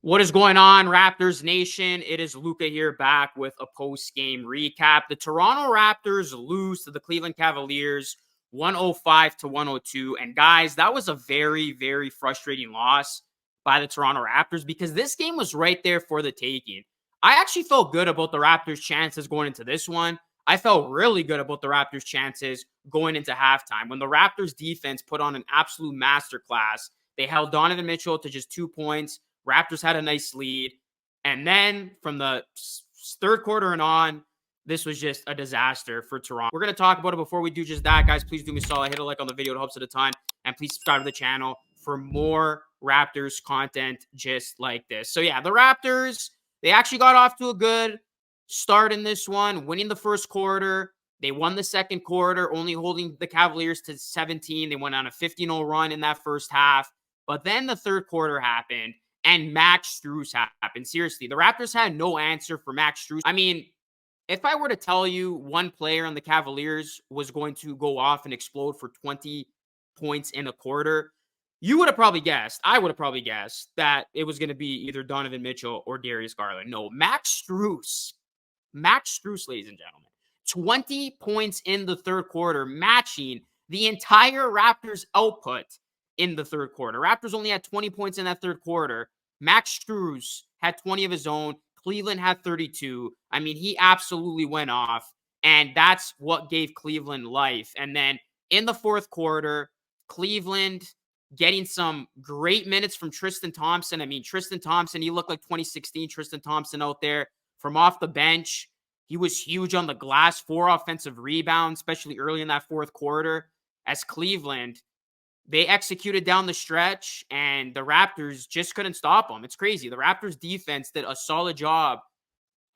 What is going on, Raptors Nation? It is Luca here back with a post-game recap. The Toronto Raptors lose to the Cleveland Cavaliers 105 to 102. And guys, that was a very, very frustrating loss by the Toronto Raptors because this game was right there for the taking. I actually felt good about the Raptors' chances going into this one. I felt really good about the Raptors' chances going into halftime. When the Raptors defense put on an absolute masterclass, they held Donovan Mitchell to just 2 points. Raptors had a nice lead. And then from the third quarter and on, this was just a disaster for Toronto. We're going to talk about it. Before we do just that, guys, please do me a solid. Hit a like on the video. It helps at a ton. And please subscribe to the channel for more Raptors content just like this. So, yeah, the Raptors, they actually got off to a good start in this one, winning the first quarter. They won the second quarter, only holding the Cavaliers to 17. They went on a 15-0 run in that first half. But then the third quarter happened, and Max Strus happened. Seriously, the Raptors had no answer for Max Strus. I mean, if I were to tell you one player on the Cavaliers was going to go off and explode for 20 points in a quarter, you would have probably guessed, I would have probably guessed that it was going to be either Donovan Mitchell or Darius Garland. No, Max Strus, ladies and gentlemen, 20 points in the third quarter, matching the entire Raptors output in the third quarter. Raptors only had 20 points in that third quarter. Max Strus had 20 of his own. Cleveland had 32. I mean, he absolutely went off, and that's what gave Cleveland life. And then in the fourth quarter, Cleveland getting some great minutes from Tristan Thompson. I mean, Tristan Thompson, he looked like 2016 Tristan Thompson out there from off the bench. He was huge on the glass, 4 offensive rebounds, especially early in that fourth quarter. As Cleveland, they executed down the stretch, and the Raptors just couldn't stop them. It's crazy. The Raptors defense did a solid job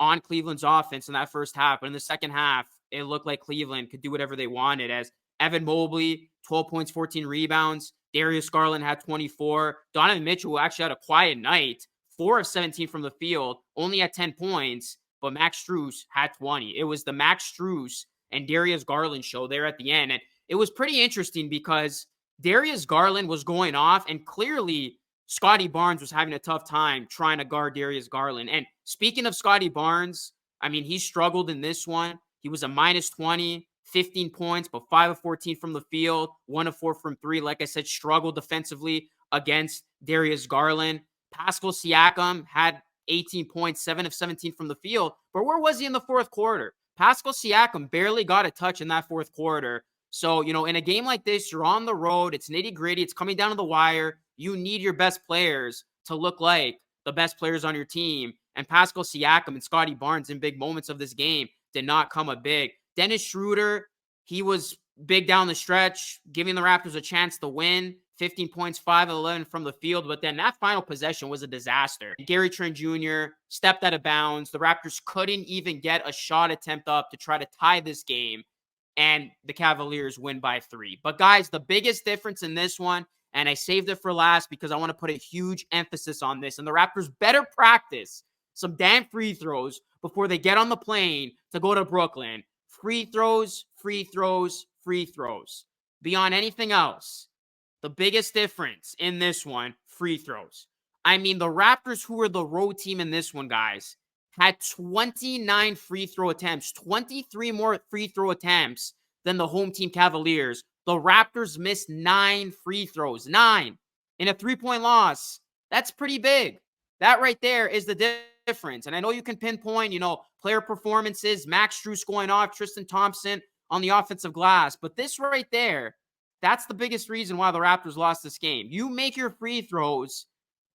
on Cleveland's offense in that first half. But in the second half, it looked like Cleveland could do whatever they wanted, as Evan Mobley, 12 points, 14 rebounds. Darius Garland had 24. Donovan Mitchell, who actually had a quiet night, 4 of 17 from the field, only had 10 points, but Max Strus had 20. It was the Max Strus and Darius Garland show there at the end. And it was pretty interesting because Darius Garland was going off, and clearly Scotty Barnes was having a tough time trying to guard Darius Garland. And speaking of Scotty Barnes, I mean, he struggled in this one. He was a minus 20, 15 points, but 5 of 14 from the field, 1 of 4 from 3. Like I said, struggled defensively against Darius Garland. Pascal Siakam had 18 points, 7 of 17 from the field. But where was he in the fourth quarter? Pascal Siakam barely got a touch in that fourth quarter. So, in a game like this, you're on the road. It's nitty-gritty. It's coming down to the wire. You need your best players to look like the best players on your team. And Pascal Siakam and Scotty Barnes in big moments of this game did not come up big. Dennis Schroeder, he was big down the stretch, giving the Raptors a chance to win. 15 points, 5 of 11 from the field. But then that final possession was a disaster. Gary Trent Jr. stepped out of bounds. The Raptors couldn't even get a shot attempt up to try to tie this game. And the Cavaliers win by 3. But guys, the biggest difference in this one, and I saved it for last because I want to put a huge emphasis on this, and the Raptors better practice some damn free throws before they get on the plane to go to Brooklyn. Free throws, free throws, free throws. Beyond anything else, the biggest difference in this one, free throws. I mean, the Raptors, who were the road team in this one, guys, had 29 free throw attempts, 23 more free throw attempts than the home team Cavaliers. The Raptors missed 9 free throws, 9 in a 3-point loss. That's pretty big. That right there is the difference. And I know you can pinpoint, player performances, Max Strus going off, Tristan Thompson on the offensive glass. But this right there, that's the biggest reason why the Raptors lost this game. You make your free throws,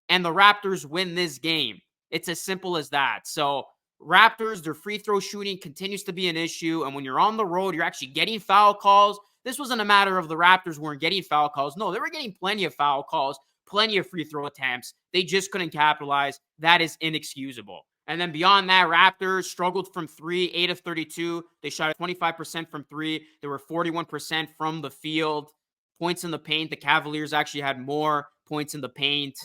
and the Raptors win this game. It's as simple as that. So Raptors, their free throw shooting continues to be an issue. And when you're on the road, you're actually getting foul calls. This wasn't a matter of the Raptors weren't getting foul calls. No, they were getting plenty of foul calls, plenty of free throw attempts. They just couldn't capitalize. That is inexcusable. And then beyond that, Raptors struggled from 3, 8 of 32. They shot 25% from 3. They were 41% from the field. Points in the paint, the Cavaliers actually had more points in the paint.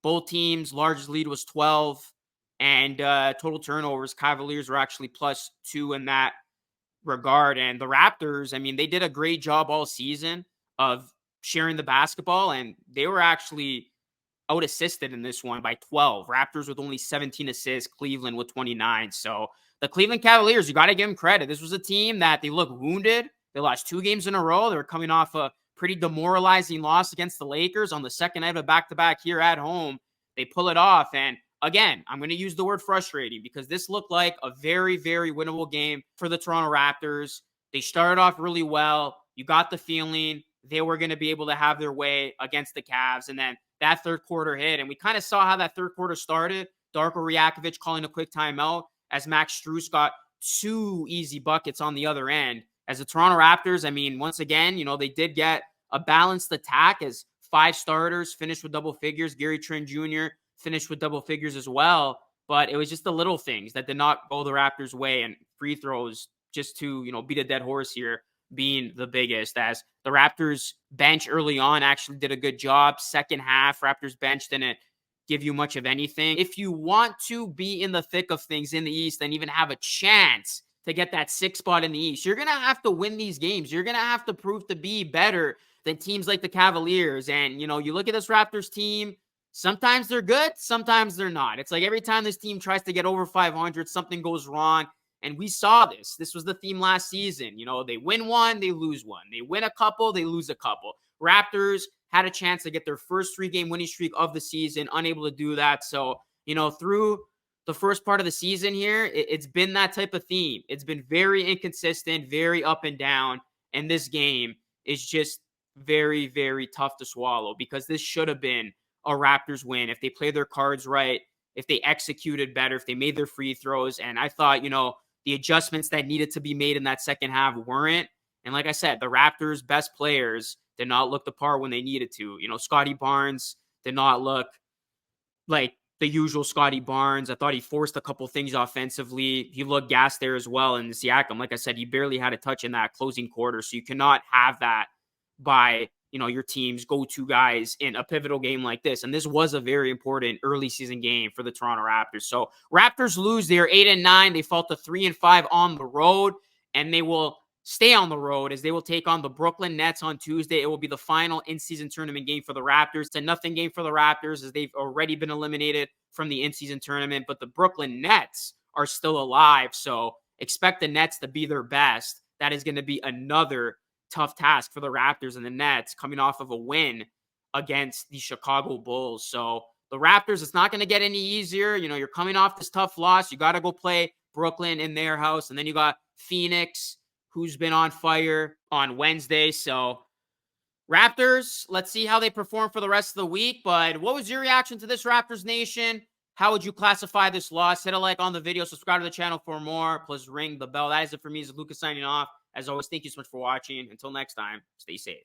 Both teams' largest lead was 12, and total turnovers, Cavaliers were actually +2 in that regard. And the Raptors, I mean, they did a great job all season of sharing the basketball, and they were actually out-assisted in this one by 12. Raptors with only 17 assists, Cleveland with 29. So the Cleveland Cavaliers, you got to give them credit. This was a team that they looked wounded. They lost 2 games in a row. They were coming off a pretty demoralizing loss against the Lakers on the second night of a back-to-back here at home. They pull it off. And again, I'm going to use the word frustrating because this looked like a very, very winnable game for the Toronto Raptors. They started off really well. You got the feeling they were going to be able to have their way against the Cavs. And then that third quarter hit. And we kind of saw how that third quarter started. Darko Rajakovic calling a quick timeout as Max Strus got 2 easy buckets on the other end. As the Toronto Raptors, I mean, once again, they did get a balanced attack as 5 starters finished with double figures. Gary Trent Jr. finished with double figures as well. But it was just the little things that did not go the Raptors' way, and free throws just to, beat a dead horse here being the biggest, as the Raptors bench early on actually did a good job. Second half, Raptors bench didn't give you much of anything. If you want to be in the thick of things in the East and even have a chance to get that 6th spot in the East, you're going to have to win these games. You're going to have to prove to be better than teams like the Cavaliers. And, you look at this Raptors team, sometimes they're good, sometimes they're not. It's like every time this team tries to get over 500, something goes wrong. And we saw this. This was the theme last season. They win one, they lose one. They win a couple, they lose a couple. Raptors had a chance to get their first 3-game winning streak of the season, unable to do that. So, through the first part of the season here, it's been that type of theme. It's been very inconsistent, very up and down. And this game is just very, very tough to swallow because this should have been a Raptors win if they played their cards right, if they executed better, if they made their free throws. And I thought, the adjustments that needed to be made in that second half weren't. And like I said, the Raptors' best players did not look the part when they needed to. Scotty Barnes did not look like the usual Scotty Barnes. I thought he forced a couple things offensively. He looked gassed there as well. And Siakam, like I said, he barely had a touch in that closing quarter. So you cannot have that by, your team's go-to guys in a pivotal game like this. And this was a very important early season game for the Toronto Raptors. So Raptors lose. They're 8-9. They fall to 3-5 on the road, and they will stay on the road as they will take on the Brooklyn Nets on Tuesday. It will be the final in-season tournament game for the Raptors. It's a nothing game for the Raptors as they've already been eliminated from the in-season tournament, but the Brooklyn Nets are still alive. So expect the Nets to be their best. That is going to be another tough task for the Raptors and the Nets coming off of a win against the Chicago Bulls. So the Raptors, it's not going to get any easier. You're coming off this tough loss. You got to go play Brooklyn in their house. And then you got Phoenix, who's been on fire on Wednesday. So Raptors, let's see how they perform for the rest of the week. But what was your reaction to this, Raptors Nation? How would you classify this loss? Hit a like on the video, subscribe to the channel for more, plus ring the bell. That is it for me. This is Lucas signing off. As always, thank you so much for watching. Until next time, stay safe.